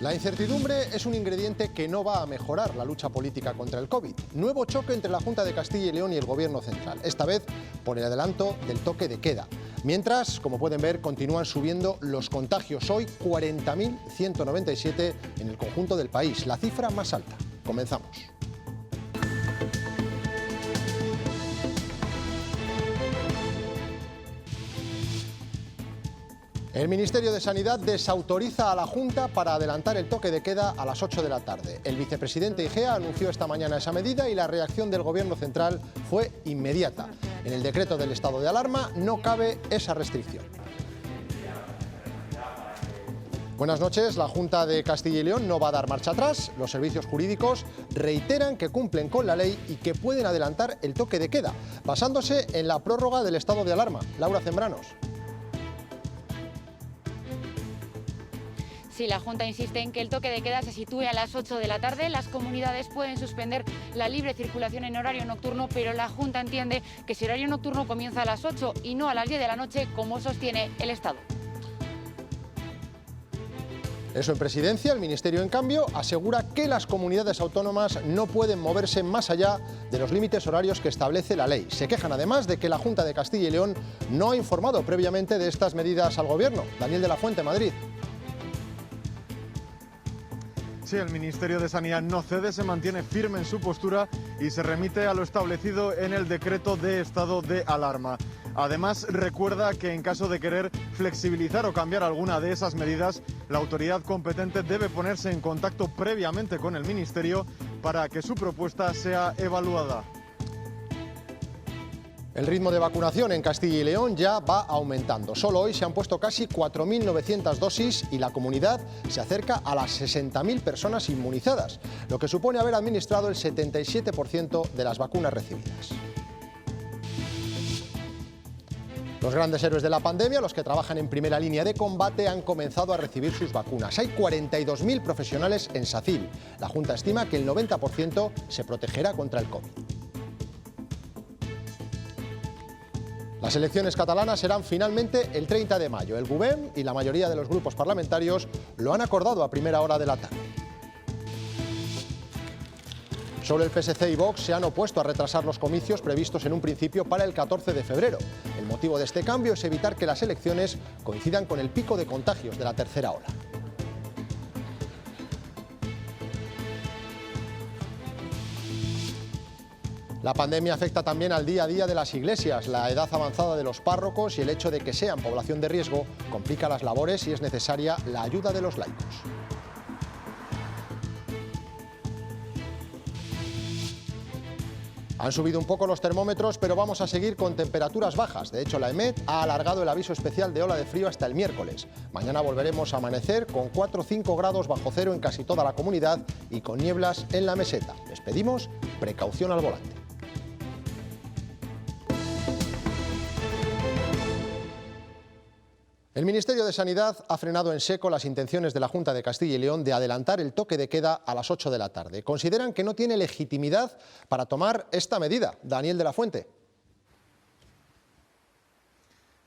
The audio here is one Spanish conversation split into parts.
La incertidumbre es un ingrediente que no va a mejorar la lucha política contra el COVID. Nuevo choque entre la Junta de Castilla y León y el Gobierno central, esta vez por el adelanto del toque de queda. Mientras, como pueden ver, continúan subiendo los contagios. Hoy 40.197 en el conjunto del país, la cifra más alta. Comenzamos. El Ministerio de Sanidad desautoriza a la Junta para adelantar el toque de queda a las 8 de la tarde. El vicepresidente Igea anunció esta mañana esa medida y la reacción del Gobierno central fue inmediata. En el decreto del estado de alarma no cabe esa restricción. Buenas noches. La Junta de Castilla y León no va a dar marcha atrás. Los servicios jurídicos reiteran que cumplen con la ley y que pueden adelantar el toque de queda, basándose en la prórroga del estado de alarma. Laura Zembranos. Sí, la Junta insiste en que el toque de queda se sitúe a las 8 de la tarde. Las comunidades pueden suspender la libre circulación en horario nocturno, pero la Junta entiende que ese horario nocturno comienza a las 8 y no a las 10 de la noche, como sostiene el Estado. Eso en Presidencia. El Ministerio, en cambio, asegura que las comunidades autónomas no pueden moverse más allá de los límites horarios que establece la ley. Se quejan además de que la Junta de Castilla y León no ha informado previamente de estas medidas al Gobierno. Daniel de la Fuente, Madrid. Sí, el Ministerio de Sanidad no cede, se mantiene firme en su postura y se remite a lo establecido en el decreto de estado de alarma. Además, recuerda que en caso de querer flexibilizar o cambiar alguna de esas medidas, la autoridad competente debe ponerse en contacto previamente con el Ministerio para que su propuesta sea evaluada. El ritmo de vacunación en Castilla y León ya va aumentando. Solo hoy se han puesto casi 4.900 dosis y la comunidad se acerca a las 60.000 personas inmunizadas, lo que supone haber administrado el 77% de las vacunas recibidas. Los grandes héroes de la pandemia, los que trabajan en primera línea de combate, han comenzado a recibir sus vacunas. Hay 42.000 profesionales en SACIL. La Junta estima que el 90% se protegerá contra el COVID. Las elecciones catalanas serán finalmente el 30 de mayo. El Govern y la mayoría de los grupos parlamentarios lo han acordado a primera hora de la tarde. Solo el PSC y Vox se han opuesto a retrasar los comicios previstos en un principio para el 14 de febrero. El motivo de este cambio es evitar que las elecciones coincidan con el pico de contagios de la tercera ola. La pandemia afecta también al día a día de las iglesias. La edad avanzada de los párrocos y el hecho de que sean población de riesgo complica las labores y es necesaria la ayuda de los laicos. Han subido un poco los termómetros, pero vamos a seguir con temperaturas bajas. De hecho, la EMET ha alargado el aviso especial de ola de frío hasta el miércoles. Mañana volveremos a amanecer con 4 o 5 grados bajo cero en casi toda la comunidad y con nieblas en la meseta. Les pedimos precaución al volante. El Ministerio de Sanidad ha frenado en seco las intenciones de la Junta de Castilla y León de adelantar el toque de queda a las 8 de la tarde. Consideran que no tiene legitimidad para tomar esta medida. Daniel de la Fuente.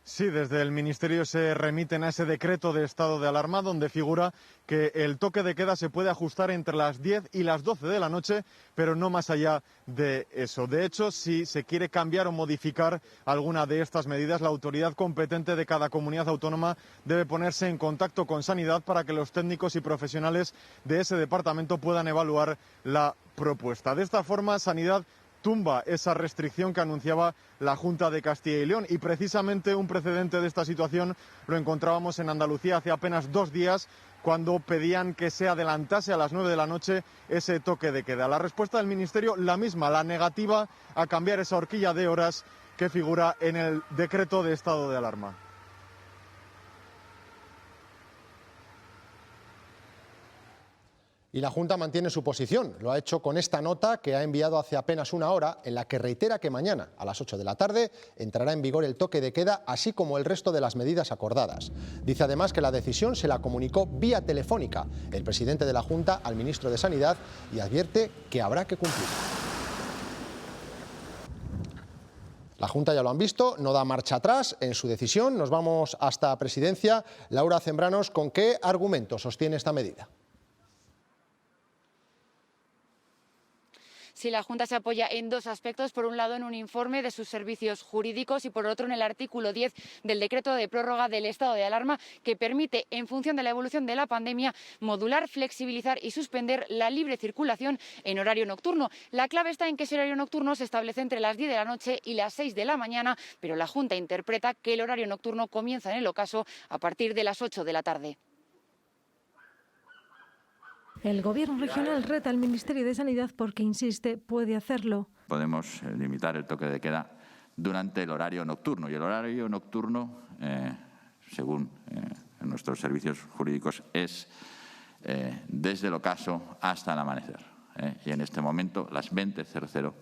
Sí, desde el Ministerio se remiten a ese decreto de estado de alarma donde figura que el toque de queda se puede ajustar entre las 10 y las 12 de la noche, pero no más allá de eso. De hecho, si se quiere cambiar o modificar alguna de estas medidas, la autoridad competente de cada comunidad autónoma debe ponerse en contacto con Sanidad para que los técnicos y profesionales de ese departamento puedan evaluar la propuesta. De esta forma, Sanidad tumba esa restricción que anunciaba la Junta de Castilla y León y precisamente un precedente de esta situación lo encontrábamos en Andalucía hace apenas 2 días cuando pedían que se adelantase a las 9 de la noche ese toque de queda. La respuesta del Ministerio la misma, la negativa a cambiar esa horquilla de horas que figura en el decreto de estado de alarma. Y la Junta mantiene su posición. Lo ha hecho con esta nota que ha enviado hace apenas una hora, en la que reitera que mañana, a las 8 de la tarde, entrará en vigor el toque de queda, así como el resto de las medidas acordadas. Dice además que la decisión se la comunicó vía telefónica el presidente de la Junta al ministro de Sanidad y advierte que habrá que cumplir. La Junta, ya lo han visto, no da marcha atrás en su decisión. Nos vamos hasta Presidencia. Laura Zembranos, ¿con qué argumento sostiene esta medida? si la Junta se apoya en dos aspectos. Por un lado, en un informe de sus servicios jurídicos y por otro, en el artículo 10 del decreto de prórroga del estado de alarma, que permite, en función de la evolución de la pandemia, modular, flexibilizar y suspender la libre circulación en horario nocturno. La clave está en que ese horario nocturno se establece entre las 10 de la noche y las 6 de la mañana, pero la Junta interpreta que el horario nocturno comienza en el ocaso a partir de las 8 de la tarde. El Gobierno regional reta al Ministerio de Sanidad porque, insiste, puede hacerlo. Podemos limitar el toque de queda durante el horario nocturno. Y el horario nocturno, según nuestros servicios jurídicos, es desde el ocaso hasta el amanecer. Y en este momento, las 20:00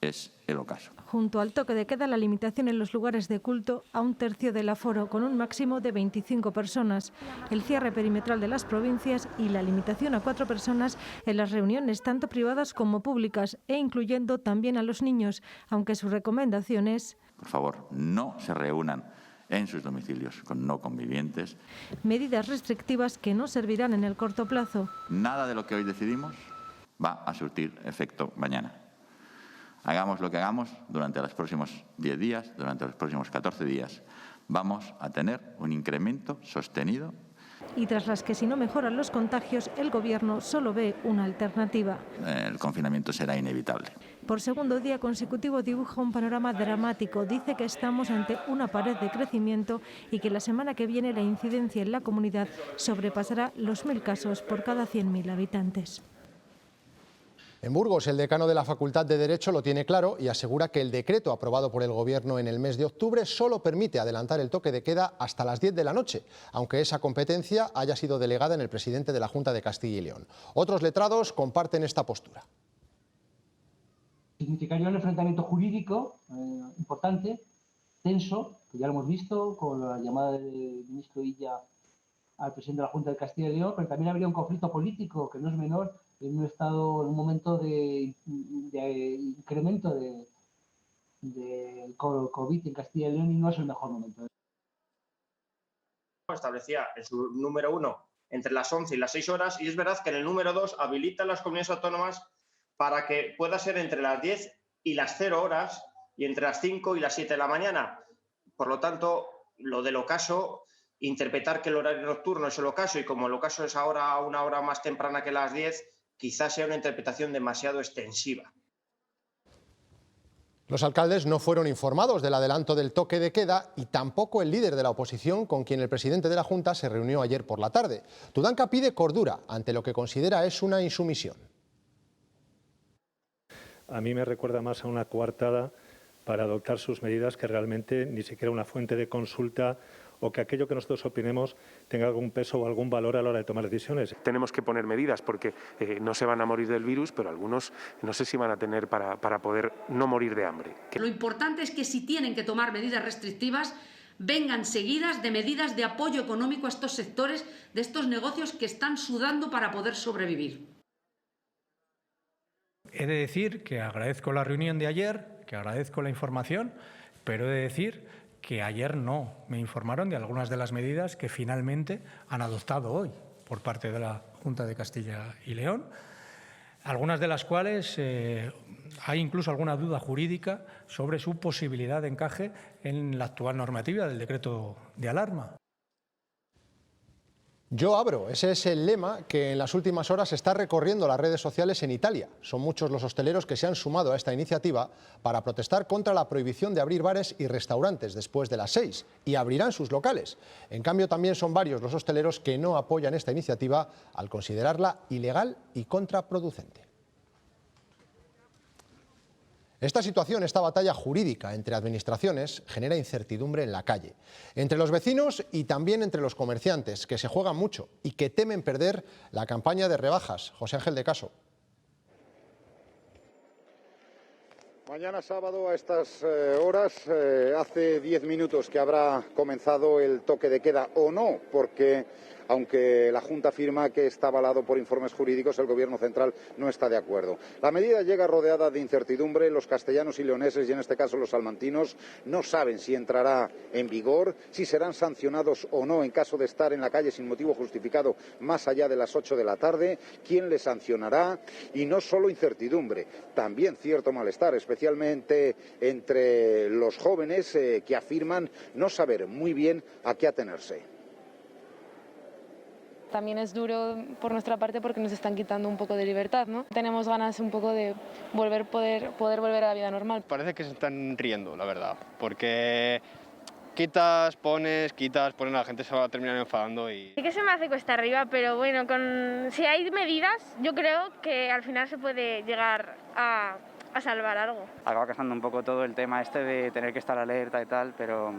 es el ocaso. Junto al toque de queda, la limitación en los lugares de culto a 1/3 del aforo, con un máximo de 25 personas, el cierre perimetral de las provincias y la limitación a 4 personas en las reuniones, tanto privadas como públicas, e incluyendo también a los niños, aunque su recomendación es: por favor, no se reúnan en sus domicilios con no convivientes. Medidas restrictivas que no servirán en el corto plazo. Nada de lo que hoy decidimos va a surtir efecto mañana. Hagamos lo que hagamos durante los próximos 10 días, durante los próximos 14 días, vamos a tener un incremento sostenido. Y tras las que, si no mejoran los contagios, el Gobierno solo ve una alternativa. El confinamiento será inevitable. Por segundo día consecutivo dibuja un panorama dramático. Dice que estamos ante una pared de crecimiento y que la semana que viene la incidencia en la comunidad sobrepasará los 1.000 casos por cada 100.000 habitantes. En Burgos, el decano de la Facultad de Derecho lo tiene claro y asegura que el decreto aprobado por el Gobierno en el mes de octubre solo permite adelantar el toque de queda hasta las 10 de la noche, aunque esa competencia haya sido delegada en el presidente de la Junta de Castilla y León. Otros letrados comparten esta postura. Significaría un enfrentamiento jurídico importante, tenso, que ya lo hemos visto con la llamada del ministro Illa al presidente de la Junta de Castilla y León, pero también habría un conflicto político que no es menor en un estado, en un momento de incremento del COVID en Castilla y León, y no es el mejor momento. Establecía en su número 1 entre las 11 y las 6 horas, y es verdad que en el número 2 habilita a las comunidades autónomas para que pueda ser entre las 10 y las 0 horas y entre las 5 y las 7 de la mañana. Por lo tanto, lo del ocaso, interpretar que el horario nocturno es el ocaso y como el ocaso es ahora una hora más temprana que las 10, quizás sea una interpretación demasiado extensiva. Los alcaldes no fueron informados del adelanto del toque de queda y tampoco el líder de la oposición, con quien el presidente de la Junta se reunió ayer por la tarde. Tudanca pide cordura ante lo que considera es una insumisión. A mí me recuerda más a una coartada para adoptar sus medidas que realmente ni siquiera una fuente de consulta o que aquello que nosotros opinemos tenga algún peso o algún valor a la hora de tomar decisiones. Tenemos que poner medidas porque no se van a morir del virus, pero algunos no sé si van a tener para poder no morir de hambre. Lo importante es que si tienen que tomar medidas restrictivas, vengan seguidas de medidas de apoyo económico a estos sectores, de estos negocios que están sudando para poder sobrevivir. He de decir que agradezco la reunión de ayer, que agradezco la información, pero he de decir que ayer no me informaron de algunas de las medidas que finalmente han adoptado hoy por parte de la Junta de Castilla y León, algunas de las cuales hay incluso alguna duda jurídica sobre su posibilidad de encaje en la actual normativa del decreto de alarma. Yo abro, ese es el lema que en las últimas horas está recorriendo las redes sociales en Italia. Son muchos los hosteleros que se han sumado a esta iniciativa para protestar contra la prohibición de abrir bares y restaurantes después de las 6 y abrirán sus locales. En cambio, también son varios los hosteleros que no apoyan esta iniciativa al considerarla ilegal y contraproducente. Esta situación, esta batalla jurídica entre administraciones, genera incertidumbre en la calle, entre los vecinos y también entre los comerciantes, que se juegan mucho y que temen perder la campaña de rebajas. José Ángel de Caso. Mañana sábado a estas horas, hace 10 minutos que habrá comenzado el toque de queda, o no, porque aunque la Junta afirma que está avalado por informes jurídicos, el Gobierno central no está de acuerdo. La medida llega rodeada de incertidumbre. Los castellanos y leoneses, y en este caso los salmantinos, no saben si entrará en vigor, si serán sancionados o no en caso de estar en la calle sin motivo justificado más allá de las 8 de la tarde, quién les sancionará, y no solo incertidumbre, también cierto malestar, especialmente entre los jóvenes que afirman no saber muy bien a qué atenerse. También es duro por nuestra parte porque nos están quitando un poco de libertad, ¿no? Tenemos ganas un poco de poder volver a la vida normal. Parece que se están riendo, la verdad, porque quitas, pones, la gente se va a terminar enfadando y... Sí que se me hace cuesta arriba, pero bueno, si hay medidas, yo creo que al final se puede llegar a salvar algo. Acaba cansando un poco todo el tema este de tener que estar alerta y tal, pero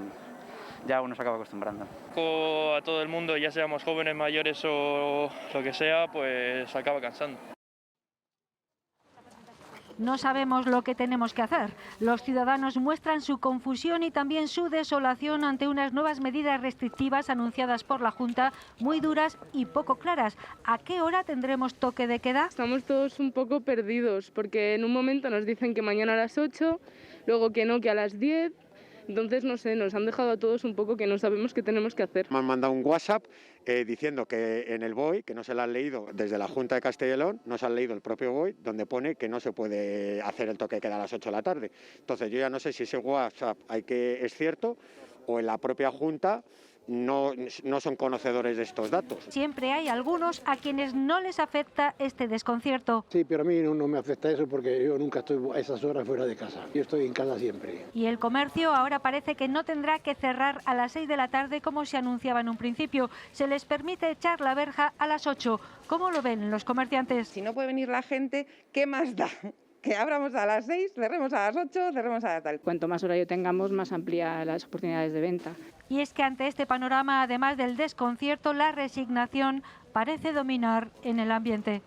ya uno se acaba acostumbrando. A todo el mundo, ya seamos jóvenes, mayores o lo que sea, pues se acaba cansando. No sabemos lo que tenemos que hacer. Los ciudadanos muestran su confusión y también su desolación ante unas nuevas medidas restrictivas anunciadas por la Junta, muy duras y poco claras. ¿A qué hora tendremos toque de queda? Estamos todos un poco perdidos porque en un momento nos dicen que mañana a las 8, luego que no, que a las 10... Entonces, no sé, nos han dejado a todos un poco que no sabemos qué tenemos que hacer. Me han mandado un WhatsApp diciendo que en el BOE, que no se lo han leído desde la Junta de Castilla y León, no se han leído el propio BOE, donde pone que no se puede hacer el toque de queda a las 8 de la tarde. Entonces, yo ya no sé si ese WhatsApp es cierto o en la propia Junta no son conocedores de estos datos. Siempre hay algunos a quienes no les afecta este desconcierto. Sí, pero a mí no me afecta eso porque yo nunca estoy a esas horas fuera de casa. Yo estoy en casa siempre. Y el comercio ahora parece que no tendrá que cerrar a las 6 de la tarde como se anunciaba en un principio. Se les permite echar la verja a las 8. ¿Cómo lo ven los comerciantes? Si no puede venir la gente, ¿qué más da? Que abramos a las 6, cerremos a las 8, cerremos a la tal. Cuanto más horario tengamos, más amplía las oportunidades de venta. Y es que ante este panorama, además del desconcierto, la resignación parece dominar en el ambiente.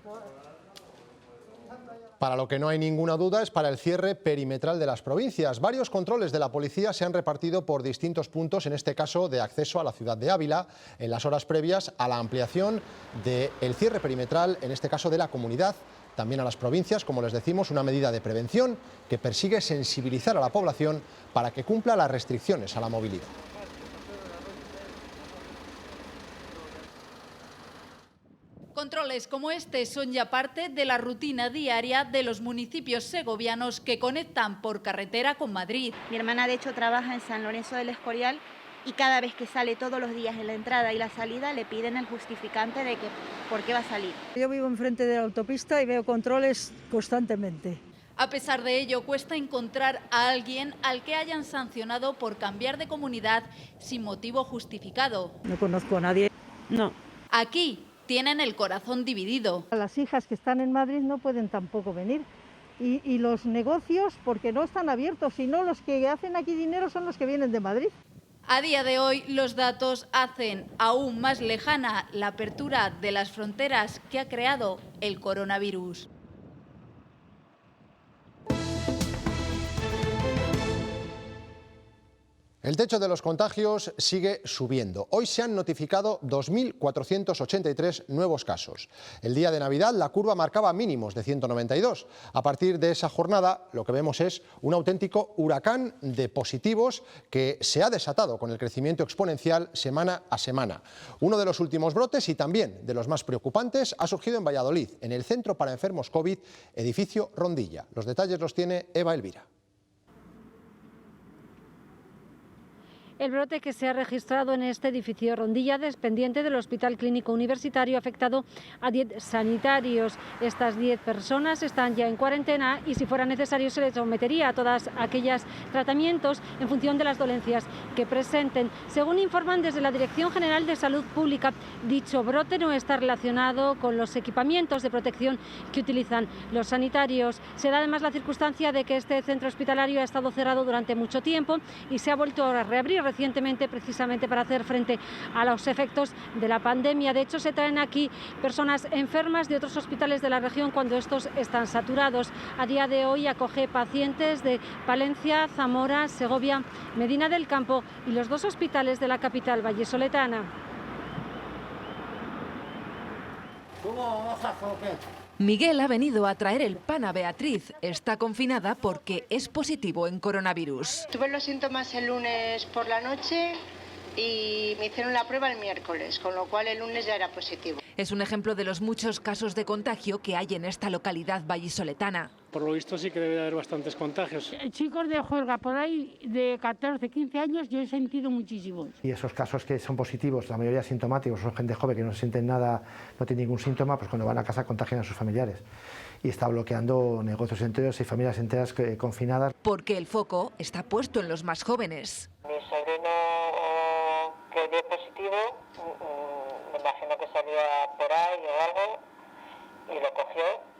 Para lo que no hay ninguna duda es para el cierre perimetral de las provincias. Varios controles de la policía se han repartido por distintos puntos, en este caso de acceso a la ciudad de Ávila, en las horas previas a la ampliación del cierre perimetral, en este caso de la comunidad. También a las provincias, como les decimos, una medida de prevención que persigue sensibilizar a la población para que cumpla las restricciones a la movilidad. Controles como este son ya parte de la rutina diaria de los municipios segovianos que conectan por carretera con Madrid. Mi hermana, de hecho, trabaja en San Lorenzo del Escorial y cada vez que sale todos los días en la entrada y la salida le piden el justificante de que por qué va a salir. Yo vivo enfrente de la autopista y veo controles constantemente. A pesar de ello, cuesta encontrar a alguien al que hayan sancionado por cambiar de comunidad sin motivo justificado. No conozco a nadie. No. Aquí tienen el corazón dividido. Las hijas que están en Madrid no pueden tampoco venir. Y los negocios, porque no están abiertos, sino los que hacen aquí dinero son los que vienen de Madrid. A día de hoy, los datos hacen aún más lejana la apertura de las fronteras que ha creado el coronavirus. El techo de los contagios sigue subiendo. Hoy se han notificado 2.483 nuevos casos. El día de Navidad la curva marcaba mínimos de 192. A partir de esa jornada lo que vemos es un auténtico huracán de positivos que se ha desatado con el crecimiento exponencial semana a semana. Uno de los últimos brotes y también de los más preocupantes ha surgido en Valladolid, en el Centro para Enfermos COVID, edificio Rondilla. Los detalles los tiene Eva Elvira. El brote que se ha registrado en este edificio Rondilla, dependiente del Hospital Clínico Universitario, ha afectado a 10 sanitarios. Estas 10 personas están ya en cuarentena y, si fuera necesario, se les sometería a todas aquellas tratamientos en función de las dolencias que presenten. Según informan desde la Dirección General de Salud Pública, dicho brote no está relacionado con los equipamientos de protección que utilizan los sanitarios. Se da además la circunstancia de que este centro hospitalario ha estado cerrado durante mucho tiempo y se ha vuelto a reabrir recientemente, precisamente para hacer frente a los efectos de la pandemia. De hecho, se traen aquí personas enfermas de otros hospitales de la región cuando estos están saturados. A día de hoy acoge pacientes de Palencia, Zamora, Segovia, Medina del Campo y los 2 hospitales de la capital vallesoletana. Miguel ha venido a traer el pan a Beatriz. Está confinada porque es positivo en coronavirus. Tuve los síntomas el lunes por la noche y me hicieron la prueba el miércoles, con lo cual el lunes ya era positivo. Es un ejemplo de los muchos casos de contagio que hay en esta localidad vallisoletana. Por lo visto sí que debe haber bastantes contagios. Chicos de juerga por ahí de 14, 15 años yo he sentido muchísimos. Y esos casos que son positivos, la mayoría asintomáticos, son gente joven que no sienten nada, no tienen ningún síntoma, pues cuando van a casa contagian a sus familiares. Y está bloqueando negocios enteros y familias enteras confinadas. Porque el foco está puesto en los más jóvenes. Mi sobrino que dio positivo, me imagino que salía por ahí o algo y lo cogió.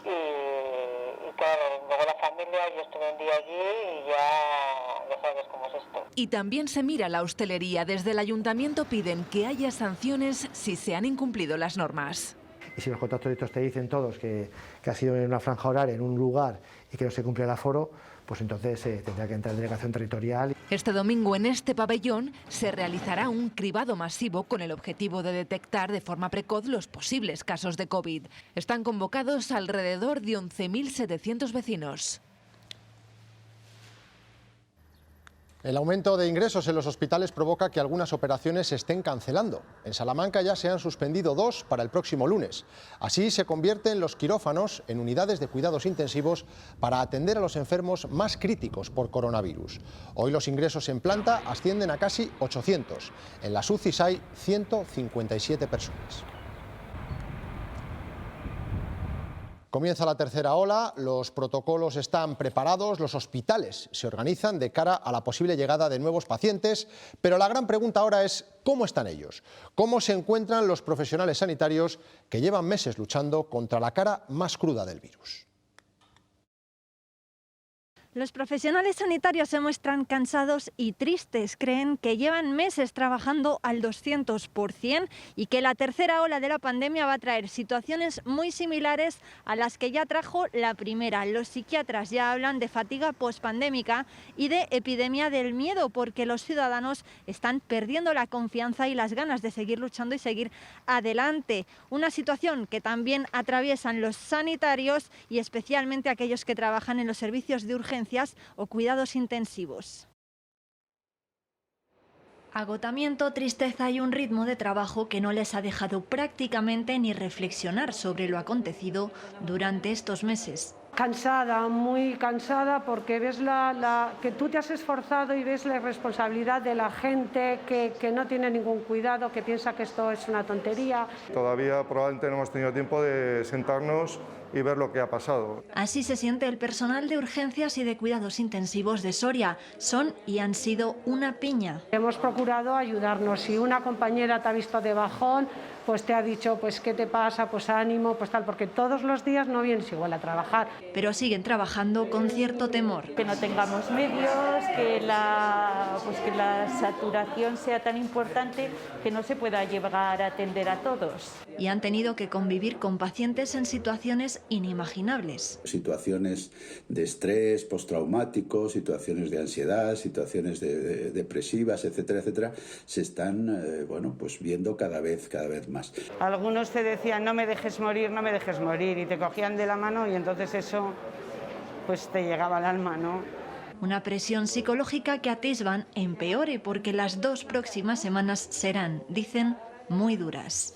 Y claro, luego la familia, yo estuve un día allí y ya sabes cómo es esto. Y también se mira la hostelería. Desde el ayuntamiento piden que haya sanciones si se han incumplido las normas. Y si los contactos directos te dicen todos que ha sido en una franja horaria, en un lugar y que no se cumple el aforo, pues entonces tendrá que entrar en delegación territorial. Este domingo en este pabellón se realizará un cribado masivo con el objetivo de detectar de forma precoz los posibles casos de COVID. Están convocados alrededor de 11.700 vecinos. El aumento de ingresos en los hospitales provoca que algunas operaciones se estén cancelando. En Salamanca ya se han suspendido 2 para el próximo lunes. Así se convierten los quirófanos en unidades de cuidados intensivos para atender a los enfermos más críticos por coronavirus. Hoy los ingresos en planta ascienden a casi 800. En las UCIs hay 157 personas. Comienza la tercera ola, los protocolos están preparados, los hospitales se organizan de cara a la posible llegada de nuevos pacientes, pero la gran pregunta ahora es ¿cómo están ellos? ¿Cómo se encuentran los profesionales sanitarios que llevan meses luchando contra la cara más cruda del virus? Los profesionales sanitarios se muestran cansados y tristes. Creen que llevan meses trabajando al 200% y que la tercera ola de la pandemia va a traer situaciones muy similares a las que ya trajo la primera. Los psiquiatras ya hablan de fatiga pospandémica y de epidemia del miedo, porque los ciudadanos están perdiendo la confianza y las ganas de seguir luchando y seguir adelante. Una situación que también atraviesan los sanitarios y especialmente aquellos que trabajan en los servicios de urgencia o cuidados intensivos. Agotamiento, tristeza y un ritmo de trabajo que no les ha dejado prácticamente ni reflexionar sobre lo acontecido durante estos meses. Cansada, muy cansada, porque ves que tú te has esforzado y ves la responsabilidad de la gente que no tiene ningún cuidado, que piensa que esto es una tontería. Todavía probablemente no hemos tenido tiempo de sentarnos y ver lo que ha pasado. Así se siente el personal de urgencias y de cuidados intensivos de Soria. Son y han sido una piña. Hemos procurado ayudarnos. Si una compañera te ha visto de bajón, pues te ha dicho, pues qué te pasa, pues ánimo, pues tal, porque todos los días no vienes igual a trabajar. Pero siguen trabajando con cierto temor. Que no tengamos medios, que la saturación sea tan importante que no se pueda llegar a atender a todos. Y han tenido que convivir con pacientes en situaciones inimaginables. Situaciones de estrés postraumático, situaciones de ansiedad, situaciones depresivas, etcétera, etcétera, se están viendo cada vez más. Algunos te decían no me dejes morir, no me dejes morir, y te cogían de la mano y entonces eso pues te llegaba al alma, ¿no? Una presión psicológica que atisban empeore porque las 2 próximas semanas serán, dicen, muy duras.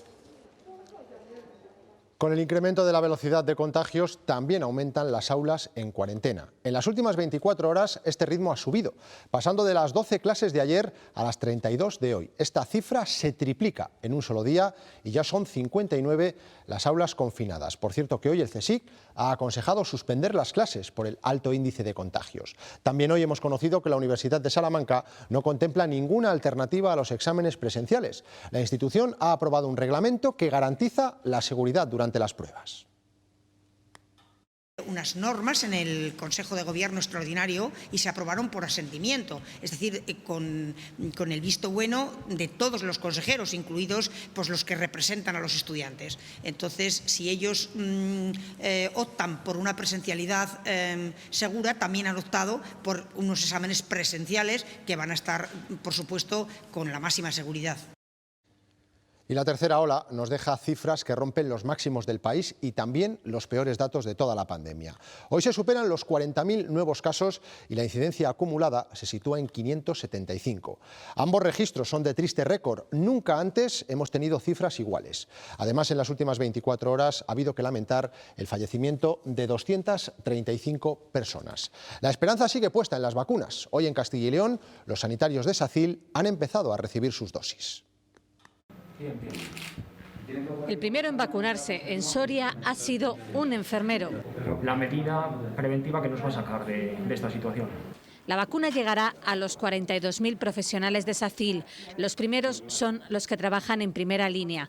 Con el incremento de la velocidad de contagios también aumentan las aulas en cuarentena. En las últimas 24 horas este ritmo ha subido, pasando de las 12 clases de ayer a las 32 de hoy. Esta cifra se triplica en un solo día y ya son 59 las aulas confinadas. Por cierto que hoy el CSIC ha aconsejado suspender las clases por el alto índice de contagios. También hoy hemos conocido que la Universidad de Salamanca no contempla ninguna alternativa a los exámenes presenciales. La institución ha aprobado un reglamento que garantiza la seguridad durante las pruebas. Unas normas en el Consejo de Gobierno extraordinario y se aprobaron por asentimiento, es decir, con el visto bueno de todos los consejeros, incluidos pues, los que representan a los estudiantes. Entonces, si ellos optan por una presencialidad segura, también han optado por unos exámenes presenciales que van a estar, por supuesto, con la máxima seguridad. Y la tercera ola nos deja cifras que rompen los máximos del país y también los peores datos de toda la pandemia. Hoy se superan los 40.000 nuevos casos y la incidencia acumulada se sitúa en 575. Ambos registros son de triste récord. Nunca antes hemos tenido cifras iguales. Además, en las últimas 24 horas ha habido que lamentar el fallecimiento de 235 personas. La esperanza sigue puesta en las vacunas. Hoy en Castilla y León, los sanitarios de SACIL han empezado a recibir sus dosis. El primero en vacunarse en Soria ha sido un enfermero. La medida preventiva que nos va a sacar de esta situación. La vacuna llegará a los 42.000 profesionales de SACIL. Los primeros son los que trabajan en primera línea.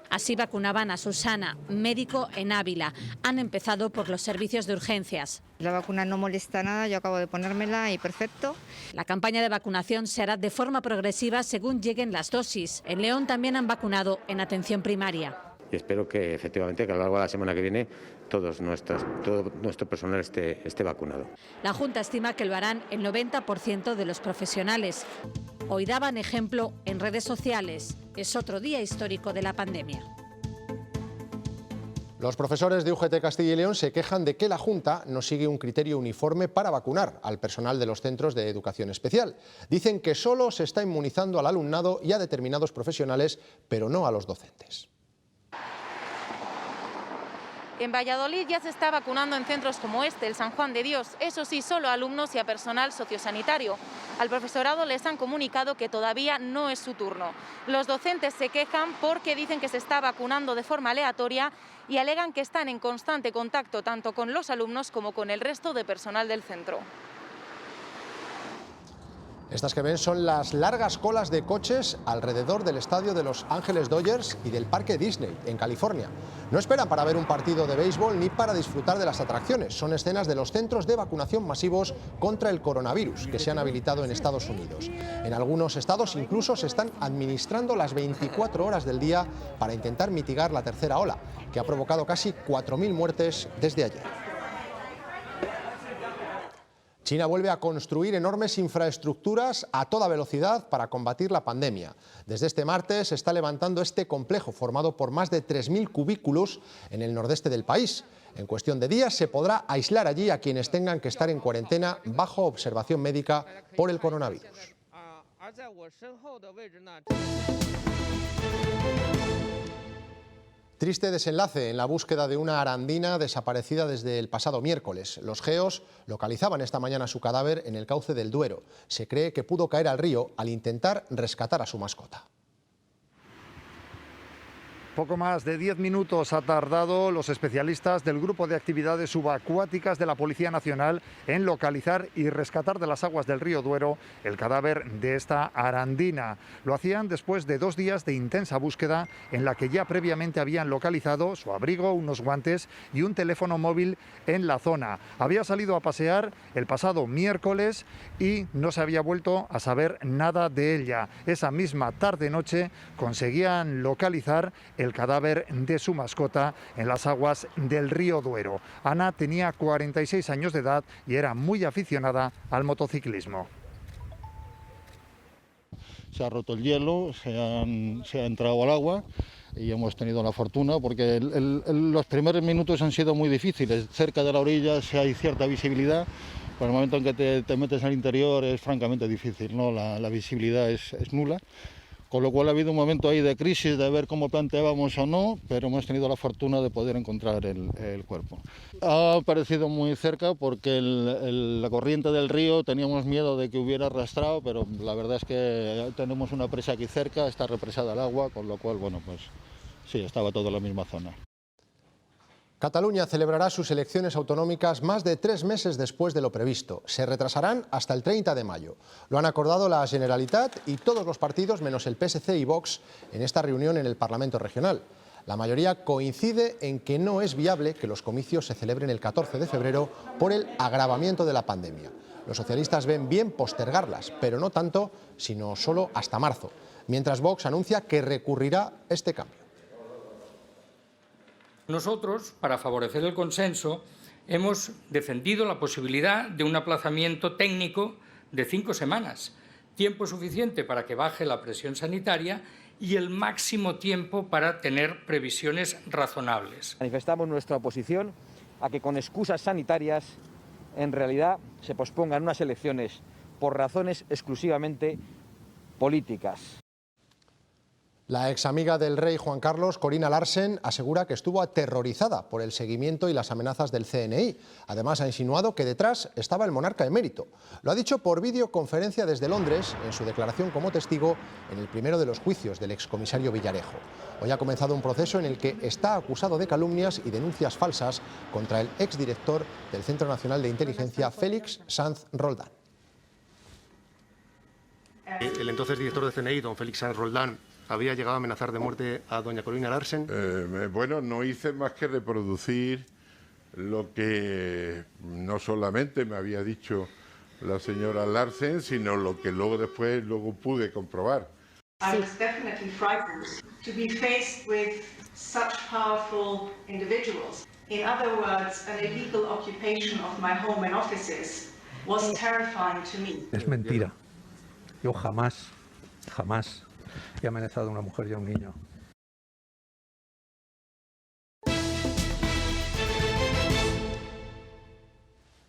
Así vacunaban a Susana, médico en Ávila. Han empezado por los servicios de urgencias. La vacuna no molesta nada, yo acabo de ponérmela y perfecto. La campaña de vacunación se hará de forma progresiva según lleguen las dosis. En León también han vacunado en atención primaria. Y espero que efectivamente que a lo largo de la semana que viene todo nuestro personal esté vacunado. La Junta estima que lo harán el 90% de los profesionales. Hoy daban ejemplo en redes sociales. Es otro día histórico de la pandemia. Los profesores de UGT Castilla y León se quejan de que la Junta no sigue un criterio uniforme para vacunar al personal de los centros de educación especial. Dicen que solo se está inmunizando al alumnado y a determinados profesionales, pero no a los docentes. En Valladolid ya se está vacunando en centros como este, el San Juan de Dios, eso sí, solo a alumnos y a personal sociosanitario. Al profesorado les han comunicado que todavía no es su turno. Los docentes se quejan porque dicen que se está vacunando de forma aleatoria y alegan que están en constante contacto tanto con los alumnos como con el resto de personal del centro. Estas que ven son las largas colas de coches alrededor del estadio de Los Ángeles Dodgers y del Parque Disney, en California. No esperan para ver un partido de béisbol ni para disfrutar de las atracciones. Son escenas de los centros de vacunación masivos contra el coronavirus que se han habilitado en Estados Unidos. En algunos estados incluso se están administrando las 24 horas del día para intentar mitigar la tercera ola, que ha provocado casi 4.000 muertes desde ayer. China vuelve a construir enormes infraestructuras a toda velocidad para combatir la pandemia. Desde este martes se está levantando este complejo formado por más de 3.000 cubículos en el nordeste del país. En cuestión de días se podrá aislar allí a quienes tengan que estar en cuarentena bajo observación médica por el coronavirus. Triste desenlace en la búsqueda de una arandina desaparecida desde el pasado miércoles. Los geos localizaban esta mañana su cadáver en el cauce del Duero. Se cree que pudo caer al río al intentar rescatar a su mascota. Poco más de 10 minutos ha tardado los especialistas del Grupo de Actividades Subacuáticas de la Policía Nacional en localizar y rescatar de las aguas del río Duero el cadáver de esta arandina. Lo hacían después de 2 días de intensa búsqueda en la que ya previamente habían localizado su abrigo, unos guantes y un teléfono móvil en la zona. Había salido a pasear el pasado miércoles y no se había vuelto a saber nada de ella. Esa misma tarde-noche conseguían localizar el cadáver de su mascota en las aguas del río Duero. Ana tenía 46 años de edad y era muy aficionada al motociclismo. Se ha roto el hielo, se ha entrado al agua y hemos tenido la fortuna porque los primeros minutos han sido muy difíciles. Cerca de la orilla si hay cierta visibilidad, pero el momento en que te metes al interior es francamente difícil, ¿no? La visibilidad es nula. Con lo cual ha habido un momento ahí de crisis, de ver cómo planteábamos o no, pero hemos tenido la fortuna de poder encontrar el cuerpo. Ha aparecido muy cerca porque la corriente del río teníamos miedo de que hubiera arrastrado, pero la verdad es que tenemos una presa aquí cerca, está represada el agua, con lo cual, bueno, pues sí, estaba todo en la misma zona. Cataluña celebrará sus elecciones autonómicas más de 3 meses después de lo previsto. Se retrasarán hasta el 30 de mayo. Lo han acordado la Generalitat y todos los partidos, menos el PSC y Vox, en esta reunión en el Parlamento Regional. La mayoría coincide en que no es viable que los comicios se celebren el 14 de febrero por el agravamiento de la pandemia. Los socialistas ven bien postergarlas, pero no tanto, sino solo hasta marzo, mientras Vox anuncia que recurrirá este cambio. Nosotros, para favorecer el consenso, hemos defendido la posibilidad de un aplazamiento técnico de 5 semanas, tiempo suficiente para que baje la presión sanitaria y el máximo tiempo para tener previsiones razonables. Manifestamos nuestra oposición a que con excusas sanitarias en realidad se pospongan unas elecciones por razones exclusivamente políticas. La ex amiga del rey Juan Carlos, Corina Larsen, asegura que estuvo aterrorizada por el seguimiento y las amenazas del CNI. Además, ha insinuado que detrás estaba el monarca emérito. Lo ha dicho por videoconferencia desde Londres, en su declaración como testigo en el primero de los juicios del excomisario Villarejo. Hoy ha comenzado un proceso en el que está acusado de calumnias y denuncias falsas contra el exdirector del Centro Nacional de Inteligencia, Félix Sanz Roldán. El entonces director del CNI, don Félix Sanz Roldán, ¿había llegado a amenazar de muerte a doña Corina Larsen? Bueno, no hice más que reproducir lo que no solamente me había dicho la señora Larsen, sino lo que luego pude comprobar. I was definitely frightened to be faced with such powerful individuals. In other words, an illegal occupation of my home and offices was terrifying to me. Es mentira. Yo jamás he amenazado a una mujer y a un niño.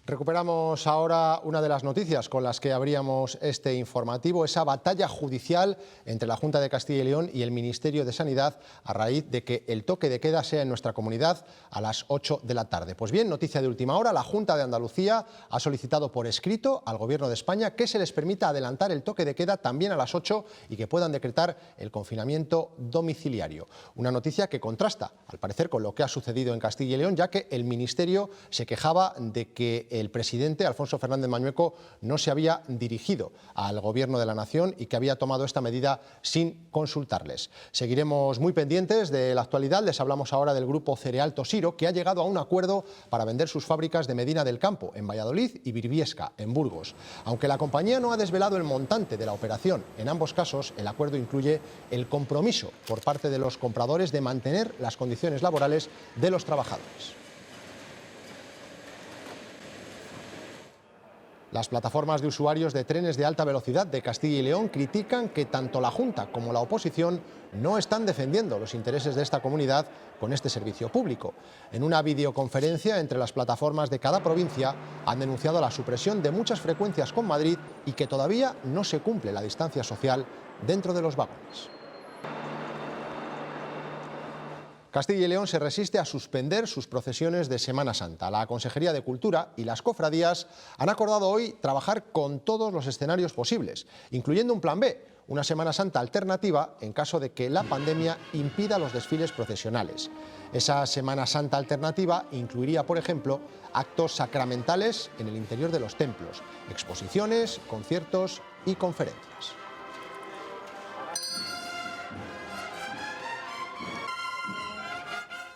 Recuperamos ahora una de las noticias con las que abríamos este informativo, esa batalla judicial entre la Junta de Castilla y León y el Ministerio de Sanidad a raíz de que el toque de queda sea en nuestra comunidad a las 8 de la tarde. Pues bien, noticia de última hora, la Junta de Andalucía ha solicitado por escrito al Gobierno de España que se les permita adelantar el toque de queda también a las 8 y que puedan decretar el confinamiento domiciliario. Una noticia que contrasta, al parecer, con lo que ha sucedido en Castilla y León, ya que el Ministerio se quejaba de que el presidente Alfonso Fernández Mañueco no se había dirigido al Gobierno de la Nación y que había tomado esta medida sin consultarles. Seguiremos muy pendientes de la actualidad. Les hablamos ahora del grupo Cereal Tosiro, que ha llegado a un acuerdo para vender sus fábricas de Medina del Campo, en Valladolid, y Birbiesca, en Burgos. Aunque la compañía no ha desvelado el montante de la operación, en ambos casos el acuerdo incluye el compromiso por parte de los compradores de mantener las condiciones laborales de los trabajadores. Las plataformas de usuarios de trenes de alta velocidad de Castilla y León critican que tanto la Junta como la oposición no están defendiendo los intereses de esta comunidad con este servicio público. En una videoconferencia entre las plataformas de cada provincia han denunciado la supresión de muchas frecuencias con Madrid y que todavía no se cumple la distancia social dentro de los vagones. Castilla y León se resiste a suspender sus procesiones de Semana Santa. La Consejería de Cultura y las cofradías han acordado hoy trabajar con todos los escenarios posibles, incluyendo un plan B, una Semana Santa alternativa en caso de que la pandemia impida los desfiles procesionales. Esa Semana Santa alternativa incluiría, por ejemplo, actos sacramentales en el interior de los templos, exposiciones, conciertos y conferencias.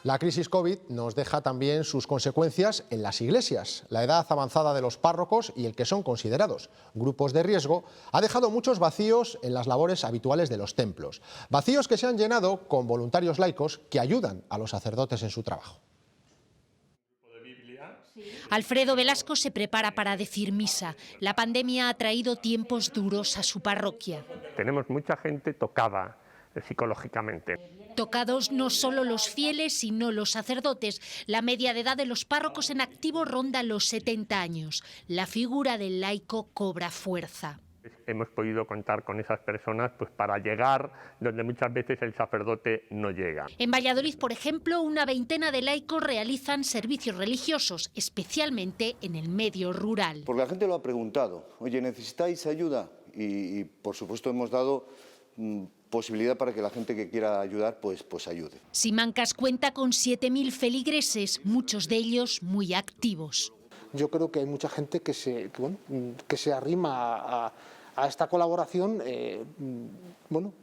La crisis COVID nos deja también sus consecuencias en las iglesias. La edad avanzada de los párrocos y el que son considerados grupos de riesgo ha dejado muchos vacíos en las labores habituales de los templos. Vacíos que se han llenado con voluntarios laicos que ayudan a los sacerdotes en su trabajo. Alfredo Velasco se prepara para decir misa. La pandemia ha traído tiempos duros a su parroquia. Tenemos mucha gente tocada psicológicamente. Tocados no solo los fieles, sino los sacerdotes. La media de edad de los párrocos en activo ronda los 70 años. La figura del laico cobra fuerza. Hemos podido contar con esas personas para llegar donde muchas veces el sacerdote no llega. En Valladolid, por ejemplo, una veintena de laicos realizan servicios religiosos, especialmente en el medio rural. Porque la gente lo ha preguntado. Oye, ¿necesitáis ayuda? Y por supuesto hemos dado posibilidad para que la gente que quiera ayudar pues ayude. Simancas cuenta con 7.000 feligreses, muchos de ellos muy activos. Yo creo que hay mucha gente que se arrima a esta colaboración,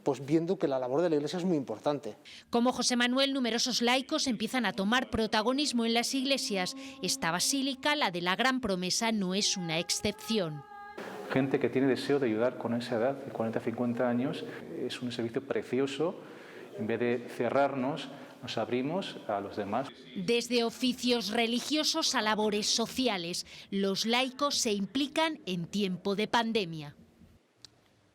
pues viendo que la labor de la Iglesia es muy importante. Como José Manuel, numerosos laicos empiezan a tomar protagonismo en las iglesias. Esta basílica, la de la Gran Promesa, no es una excepción. Gente que tiene deseo de ayudar con esa edad, de 40 a 50 años, es un servicio precioso. En vez de cerrarnos, nos abrimos a los demás. Desde oficios religiosos a labores sociales, los laicos se implican en tiempo de pandemia.